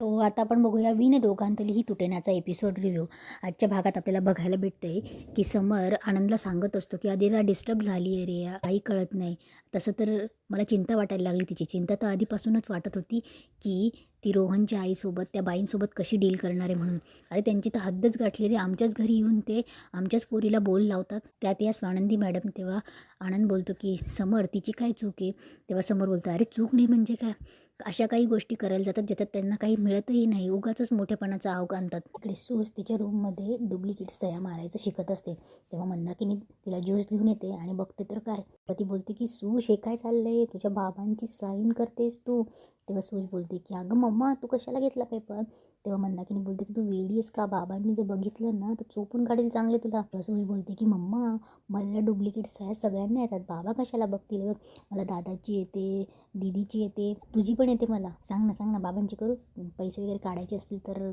तो आता आपण बघूया विण दोघांतली ही तुटेण्याचा एपिसोड रिव्ह्यू. आजच्या भागात आपल्याला बघायला भेटतंय की समर आनंदला सांगत असतो की आदिरा डिस्टर्ब झाली आहे रे, काही कळत नाही. तसं तर मला चिंता वाटायला लागली. तिची चिंता तर आधीपासूनच वाटत होती की ती रोहनच्या आईसोबत त्या बाईंसोबत कशी डील करणार आहे म्हणून. अरे त्यांची तर हद्दच गाठली रे. आमच्याच घरी येऊन ते आमच्याच पोरीला बोल लावतात. त्यात या स्वानंदी मॅडम. तेव्हा आनंद बोलतो की समर तिची काय चूक आहे. तेव्हा समर बोलतो अरे चूक नाही म्हणजे काय, अशा काही गोष्टी करायला जातात ज्याच्यात त्यांना काही मिळतही नाही, उगाचच मोठेपणाचा आव आणतात. इकडे सूज तिच्या रूममध्ये डुप्लिकेट सह्या मारायचं शिकत असते. तेव्हा मंदाकिनी तिला ज्यूस घेऊन येते आणि बघते तर काय, ती बोलते की सूज हे काय चाललंय, तुझ्या बाबांची साईन करतेस तू. तेव्हा सूज बोलते की अगं मम्मा तू कशाला घेतला पेपर. तेव्हा मंदाकिनी बोलते की तू वेडी आहेस का, बाबांनी जर बघितलं ना तर चोपून काढेल चांगले तुला. तेव्हा सूज बोलते की मम्मा मला डुप्लिकेट सह्या सगळ्यांना येतात, बाबा कशाला बघतील, बघ मला दादाची येते, दीदीची येते, तुझी पण येते, मला सांग ना सांग ना बाबांची करू, पैसे वगैरे काढायचे असतील तर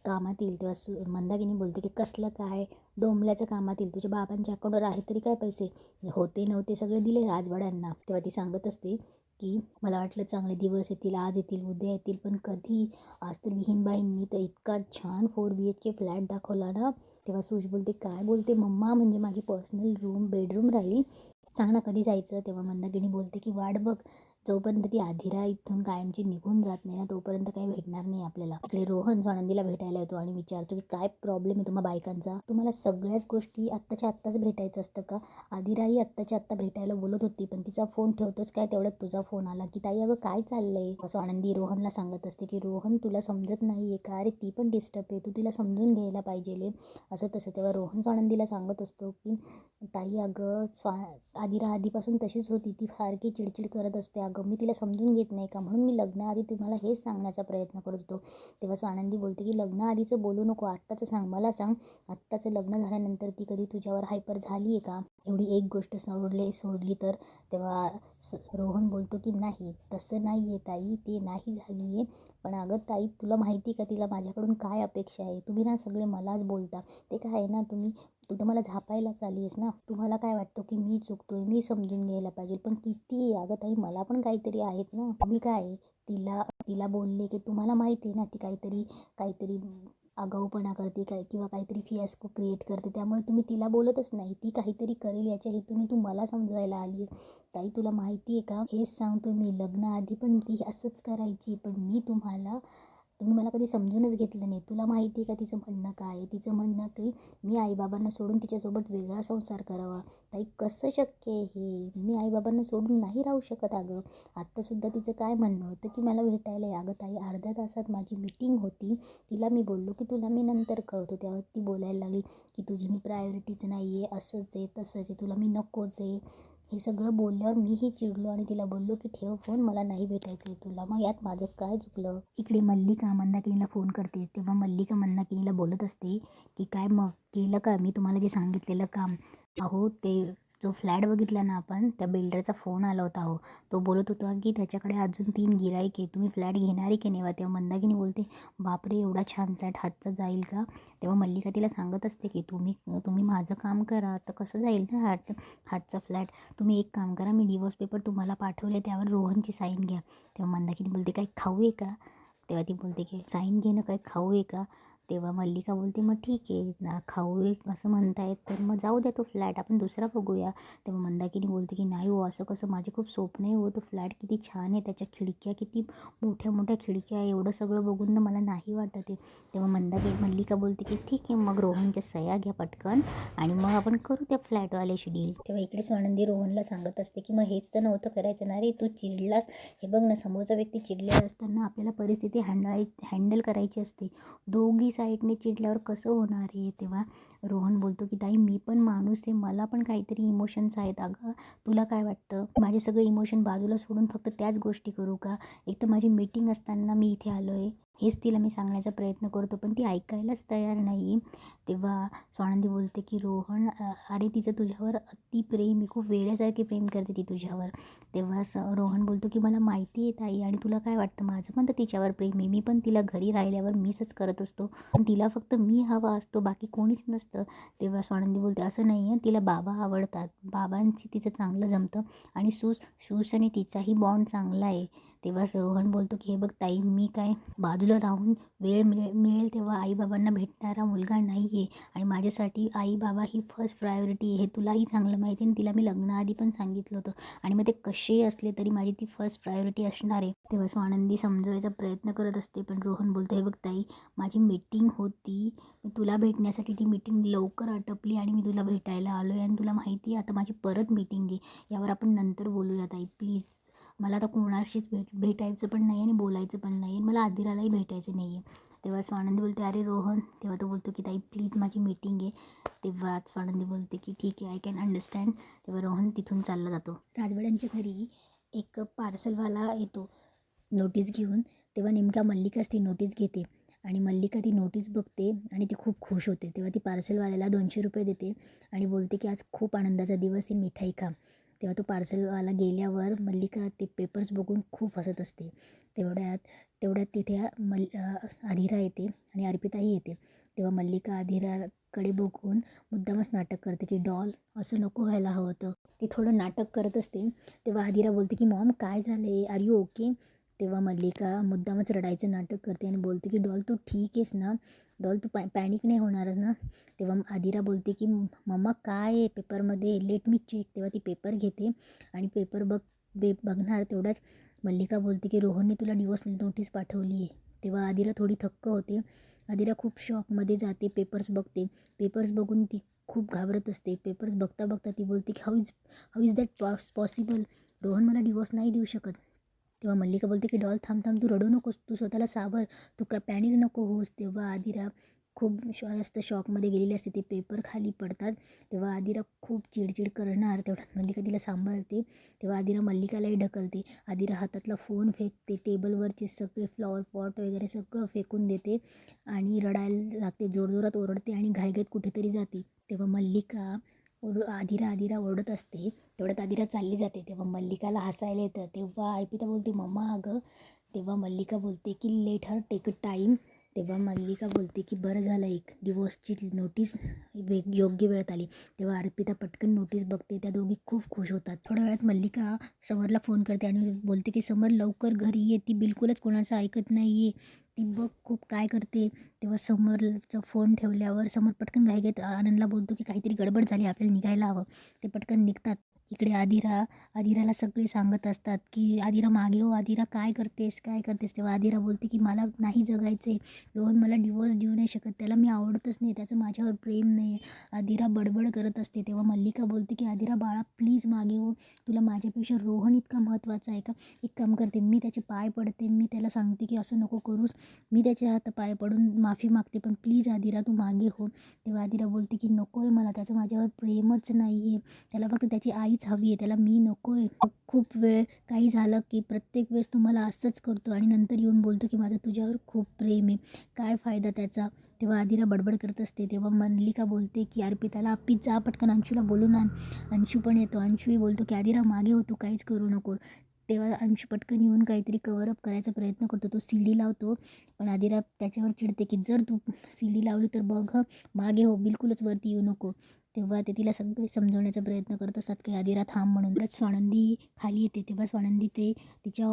कामात येईल. तेव्हा मंदाकिनी बोलते की कसलं काय, डोंबल्याचं कामात येईल, तुझ्या बाबांच्या अकाउंटवर आहे तरी काय पैसे, होते नव्हते सगळे दिले राजवाड्यांना. तेव्हा ती सांगत असते की मला वाटलं चांगले दिवस येतील, आज येतील उद्या येतील, पण कधी, आज तर विहीनबाईंनी तर इतका छान 4BHK फ्लॅट दाखवला ना. तेव्हा सूज बोलते काय बोलते मम्मा, म्हणजे माझी पर्सनल बेडरूम राहिली, सांग ना कधी जायचं. तेव्हा मंदाकिनी बोलते की वाट बघ, जोपर्यंत ती आधिरा इथून कायमची निघून जात नाही ना तोपर्यंत काही भेटणार नाही आपल्याला. इकडे रोहन स्वानंदीला भेटायला येतो आणि विचारतो की काय प्रॉब्लेम आहे तुम्हा बायकांचा, तुम्हाला सगळ्याच गोष्टी आत्ताच्या आत्ताच भेटायचं असतं का. आधिराही आत्ताच्या आत्ता भेटायला बोलत होती पण तिचा फोन ठेवतोच काय, तेवढ्यात तुझा फोन आला की ताई अगं काय चाललंय. स्वानंदी रोहनला सांगत असते की रोहन तुला समजत नाही आहे का, अरे ती पण डिस्टर्ब आहे, तू तिला समजून घ्यायला पाहिजे असं तसं. तेव्हा रोहन स्वानंदीला सांगत असतो की ताई अगं आधिरा आधीपासून तशीच होती, ती फारकी चिडचिड करत असते, अगं मी तिला समजून घेत नाही का, म्हणून मी लग्नाआधी तुम्हाला हेच सांगण्याचा प्रयत्न करत होतो. तेव्हा स्वानंदी बोलते की लग्नाआधीचं बोलू नको, आत्ताचं सांग, मला सांग आत्ताचं लग्न झाल्यानंतर ती कधी तुझ्यावर हायपर झाली आहे का, एवढी एक गोष्ट सोडली तर. तेव्हा रोहन बोलतो की नाही तसं नाही आहे ताई, ते नाही झाली आहे, पण अगं ताई तुला माहिती का तिला माझ्याकडून काय अपेक्षा आहे, तुम्ही ना सगळे मलाच बोलता, ते काय आहे ना, तू तर मला झापायलाच आली आहेस ना, तुम्हाला काय वाटतं की मी चुकतोय, मी समजून घ्यायला पाहिजे, पण किती अगं ताई मला पण काहीतरी आहेत ना, तुम्ही काय तिला तिला बोलले की तुम्हाला माहिती आहे ना ती काहीतरी काहीतरी आगाऊपणा करते काय किंवा काहीतरी फियास्को क्रिएट करते, त्यामुळे तुम्ही तिला बोलतच नाही, ती काहीतरी करेल याच्या हेतूने तू मला समजायला आलीस. ताई तुला माहिती आहे का, हेच सांगतो मी, लग्नाआधी पण ती असंच करायची, पण तुम्ही मला कधी समजूनच घेतलं नाही. तुला माहिती आहे का तिचं म्हणणं काय आहे, तिचं म्हणणं की मी आईबाबांना सोडून तिच्यासोबत वेगळा संसार करावा. ताई कसं शक्य आहे हे, मी आईबाबांना सोडून नाही राहू शकत. अगं आत्तासुद्धा तिचं काय म्हणणं होतं की मला भेटायला आहे. अगं ताई अर्ध्या तासात माझी मीटिंग होती, तिला मी बोललो की तुला मी नंतर कळवतो, तेव्हा ती बोलायला लागली की तुझी मी प्रायोरिटीच नाही आहे, असंच आहे तसंच आहे, तुला मी नकोच आहे. हे सगळं बोलल्यावर मीही चिडलो आणि तिला बोललो की ठेव फोन, मला नाही भेटायचं आहे तुला. मग यात माझं काय चुकलं. इकडे मल्लिका मंदाकिनीला फोन करते, तेव्हा मल्लिका मंदाकिनीला बोलत असते की काय मग केलं का मी तुम्हाला जे सांगितलेलं काम. अहो ते जो फ्लॅट बघितला ना आपण, त्या बिल्डरचा फोन आला होता. अहो तो बोलत होता की त्याच्याकडे अजून 3 गिराईक आहे, तुम्ही फ्लॅट घेणार आहे की नाही. तेव्हा मंदाकिनी बोलते बापरे एवढा छान फ्लॅट हातचा जाईल का. तेव्हा मल्लिका तिला सांगत असते की तुम्ही माझं काम करा तर कसं जाईल ना हातचा फ्लॅट. तुम्ही एक काम करा, मी डिवोर्स पेपर तुम्हाला पाठवले त्यावर रोहनची साईन घ्या. तेव्हा मंदाकिनी बोलते काही खाऊ आहे का. तेव्हा ती बोलते की साईन घेणं काही खाऊ आहे का. तेव्हा मल्लिका बोलते मग ठीक आहे ना, खाऊ आहे असं म्हणतायत तर मग जाऊ द्या तो फ्लॅट, आपण दुसरा बघूया. तेव्हा मंदाकिनी बोलते की नाही हो असं कसं, माझे खूप स्वप्न आहे हो, तो फ्लॅट किती छान आहे, त्याच्या खिडक्या किती मोठ्या मोठ्या खिडक्या आहे, एवढं सगळं बघून ना मला नाही वाटत आहे. तेव्हा मल्लिका बोलते की ठीक आहे मग रोहनच्या सह्या घ्या पटकन आणि मग आपण करू त्या फ्लॅटवाल्याशी डील. तेव्हा इकडे स्वानंदी रोहनला सांगत असते की मग हेच तर नव्हतं करायचं ना रे, तू चिडलास, हे बघ ना समोरचा व्यक्ती चिडलेला असताना आपल्याला परिस्थिती हँडल करायची असते, दोघी साईडने चिडल्यावर कसं होणार आहे. तेव्हा रोहन बोलतो की ताई मी पण माणूस आहे, मला पण काहीतरी इमोशन्स आहेत. अगं तुला काय वाटतं माझे सगळे इमोशन बाजूला सोडून फक्त त्याच गोष्टी करू का. एक तर माझी मीटिंग असताना मी इथे आलो आहे, हेच तिला मी सांगण्याचा प्रयत्न करतो पण ती ऐकायलाच तयार नाही. तेव्हा स्वानंदी बोलते की रोहन अरे तिचं तुझ्यावर अति प्रेम आहे, खूप वेड्यासारखे प्रेम करते ती तुझ्यावर. तेव्हा रोहन बोलतो की मला माहिती आहे ताई, आणि तुला काय वाटतं माझं पण तर तिच्यावर प्रेम आहे, मी पण तिला घरी राहिल्यावर मीच करत असतो, पण तिला फक्त मी हवा असतो बाकी कोणीच नसतं. तेव्हा स्वानंदी बोलते असं नाही आहे, तिला बाबा आवडतात, बाबांची तिचं चांगलं जमतं आणि सूस आणि तिचाही बॉन्ड चांगला आहे. तेव्हा रोहन बोलतो की हे बघ ताई, मी काय बाजूला राहून वेळ मिळेल तेव्हा आईबाबांना भेटणारा मुलगा नाही आहे आणि माझ्यासाठी आई बाबा ही फर्स्ट प्रायोरिटी आहे, हे तुलाही चांगलं माहिती आहे आणि तिला मी लग्नाआधी पण सांगितलं होतं आणि मग ते कसेही असले तरी माझी ती फर्स्ट प्रायोरिटी असणार आहे. तेव्हा स्वानंदी समजवायचा प्रयत्न करत असते, पण रोहन बोलतो हे बघ ताई, माझी मीटिंग होती, मी तुला भेटण्यासाठी ती मीटिंग लवकर आटपली आणि मी तुला भेटायला आलो आहे आणि तुला माहिती आहे आता माझी परत मीटिंग आहे, यावर आपण नंतर बोलूया ताई प्लीज. मला आता कोणाशीच भेटायचं पण नाही आणि बोलायचं पण नाही, मला आदिरालाही भेटायचं नाही आहे. तेव्हा स्वानंदी बोलते अरे रोहन, तेव्हा तो बोलतो की ताई प्लीज माझी मीटिंग आहे. तेव्हा स्वानंदी बोलते की ठीक आहे, आय कॅन अंडरस्टँड. तेव्हा रोहन तिथून चालला जातो. राजवाड्यांच्या घरी एक पार्सलवाला येतो नोटीस घेऊन. तेव्हा नेमका मल्लिकाच ती नोटीस घेते आणि मल्लिका ती नोटीस बघते आणि ती खूप खुश होते. तेव्हा ती पार्सलवाल्याला 200 रुपये देते आणि बोलते की आज खूप आनंदाचा दिवस आहे, मिठाई खा. तेव्हा तो पार्सलवाला गेल्यावर मल्लिका ते पेपर्स बघून खूप हसत असते. तेवढ्यात तिथे आधिरा येते आणि अर्पिताही येते. तेव्हा मल्लिका आधिराकडे बघून मुद्दामच नाटक करते की डॉल असं नको व्हायला हवं होतं. ती थोडं नाटक करत असते. तेव्हा आधिरा बोलते की मॉम काय झालं आहे, आर यू ओके. तेव्हा मल्लिका मुद्दामच रडायचं नाटक करते आणि बोलते की डॉल तू ठीक आहेस ना, डॉल तू पॅनिक नाही होणारच ना. तेव्हा आदिरा बोलते की मम्मा काय आहे पेपरमध्ये, लेट मी चेक. तेव्हा ती पेपर घेते आणि पेपर बघणार तेवढ्याच मल्लिका बोलते की रोहनने तुला डिवोर्स नोटीस पाठवली आहे. तेव्हा आदिरा थोडी थक्क होते. आदिरा खूप शॉकमध्ये जाते, पेपर्स बघते. पेपर्स बघून ती खूप घाबरत असते. पेपर्स बघता बघता ती बोलते की how is that possible, Rohan मला डिवोर्स नाही देऊ शकत. तेव्हा मल्लिका बोलते की डॉल थांब थांब, तू रडू नकोस, तू स्वतःला सावर, तू काय पॅनिक नको होस. तेव्हा आदिरा खूप जास्त शॉकमध्ये गेलेली असते. ते पेपर खाली पडतात. तेव्हा आदिरा खूप चिडचिड करणार, तेवढ्यात मल्लिका तिला सांभाळते. तेव्हा आदिरा मल्लिकालाही ढकलते. आदिरा हातातला फोन फेकते, टेबलवरचे सगळे फ्लॉवर पॉट वगैरे सगळं फेकून देते आणि रडायला लागते, जोरजोरात ओरडते आणि घाईघाईत कुठेतरी जाते. तेव्हा मल्लिका आदिरा ओरडत असते. तेवढ्यात आदिरा चालली जाते. तेव्हा मल्लिकाला हसायला येतं. तेव्हा अर्पिता बोलते मम्मा अगं. तेव्हा मल्लिका बोलते की लेट हर टेक टाईम. तेव्हा मल्लिका बोलते की बरं झालं एक डिवोर्सची नोटीस योग्य वेळात आली. तेव्हा अर्पिता पटकन नोटीस बघते. त्या दोघी खूप खुश होतात. थोड्या वेळात मल्लिका समरला फोन करते आणि बोलते की समर लवकर घरी ये, ती बिलकुलच कोणाचं ऐकत नाही आहे, ती बघ खूप काय करते. तेव्हा समरचा फोन ठेवल्यावर समर पटकन घाईघाईत आनंदला बोलतो की काहीतरी गडबड झाली, आपल्याला निघायला हवं. ते पटकन निघतात. इकडे आदिराला सगळे सांगत असतात की आदिरा मागे हो, आदिरा काय करतेस. तेव्हा आदिरा बोलते की मला नाही जगायचे, रोहन मला डिवोर्स देऊ नाही शकत, त्याला मी आवडतच नाही, त्याचं माझ्यावर प्रेम नाही. आदिरा बडबड करत असते. तेव्हा मल्लिका बोलते की आदिरा बाळा प्लीज मागे हो, तुला माझ्यापेक्षा रोहन इतका महत्त्वाचा आहे का. एक काम करते, मी त्याचे पाय पडते, मी त्याला सांगते की असं नको करूस, मी त्याच्या हात पाय पडून माफी मागते, पण प्लीज आदिरा तू मागे हो. तेव्हा आदिरा बोलते की नको आहे मला, त्याचं माझ्यावर प्रेमच नाही आहे, त्याला फक्त त्याची आईच हवी आहे, त्याला मी नको आहे. खूप वेळ काही झालं की प्रत्येक वेळेस तुम्हाला असंच करतो आणि नंतर येऊन बोलतो की माझं तुझ्यावर खूप प्रेम आहे, काय फायदा त्याचा. तेव्हा आदिरा बडबड करत असते. तेव्हा मल्लिका बोलते की अर्पिताला आपी जा पटकन अंशूला बोलून आण. अंशू पण येतो. अंशूही बोलतो की आदिरा मागे हो, तू काहीच करू नको. तेव्हा अंशू पटकन येऊन काहीतरी कवरअप करायचा प्रयत्न करतो. तो सीडी लावतो, पण आदिरा त्याच्यावर चिडते की जर तू सीडी लावली तर बघ मागे हो, बिलकुलच वरती येऊ नको. तेव्हा ते तिला सगळे समजवण्याचा प्रयत्न करत असतात की आदिरा थांब म्हणून. परत स्वानंदी खाली येते. तेव्हा स्वानंदी तिच्या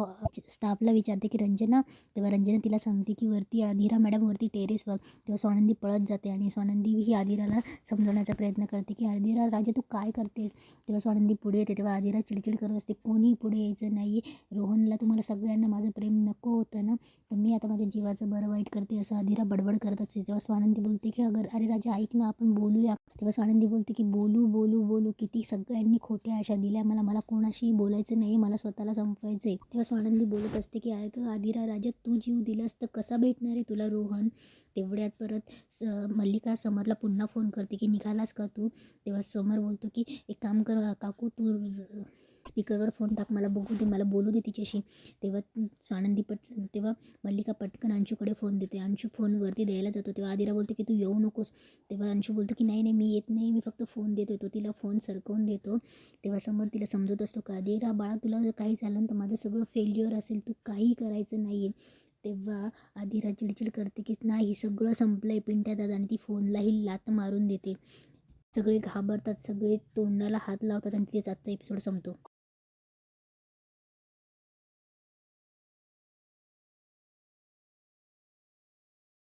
स्टाफला विचारते की रंजना. तेव्हा रंजना तिला सांगते की वरती आदिरा मॅडम वरती टेरेसवर. तेव्हा स्वानंदी पळत जाते आणि स्वानंदी ही आदिराला समजवण्याचा प्रयत्न करते की आदिरा राजा तू काय करतेस. तेव्हा स्वानंदी पुढे येते. तेव्हा आदिरा चिडचिड करत असते, कोणी पुढे यायचं नाही, रोहनला तुम्हाला सगळ्यांना माझं प्रेम नको होतं ना, तर मी आता माझ्या जीवाचं बरं वाईट करते, असं आदिरा बडबड करत असते. तेव्हा स्वानंदी बोलते की अरे राजा ऐक ना, आपण बोलूया. तेव्हा स्वानंदी बोलते की बोलू किती सगळ्यांनी खोट्या आशा दिल्या मला कोणाशीही बोलायचं नाही, मला स्वतःला संपवायचं आहे. तेव्हा स्वानंदी बोलत असते की ऐक आदिरा राजा, तू जीव दिलास तर कसा भेटणार आहे तुला रोहन. तेवढ्यात परत मल्लिका समरला पुन्हा फोन करते की निघालास का तू. तेव्हा समर बोलतो की एक काम कर काकू, तू स्पीकरवर फोन टाक, मला बघू दे, मला बोलू दे तिच्याशी. तेव्हा तेव्हा मल्लिका पटकन अंशूकडे फोन देते. अंशू फोनवरती द्यायला जातो. तेव्हा आदिरा बोलते की तू येऊ नकोस. तेव्हा अंशू बोलतो की नाही मी येत नाही, मी फक्त फोन देतो. तो तिला फोन सरकवून देतो. तेव्हा समोर तिला समजत असतो का आदिरा बाळा, तुला जर काही झालं तर माझं सगळं फेल्युअर असेल, तू काही करायचं नाही आहे. तेव्हा आदिरा चिडचिड करते की नाही सगळं संपलंय पिंट्या दादा, आणि ती फोनलाही लात मारून देते. सगळे घाबरतात, सगळे तोंडाला हात लावतात आणि तिथेच आजचा एपिसोड संपतो.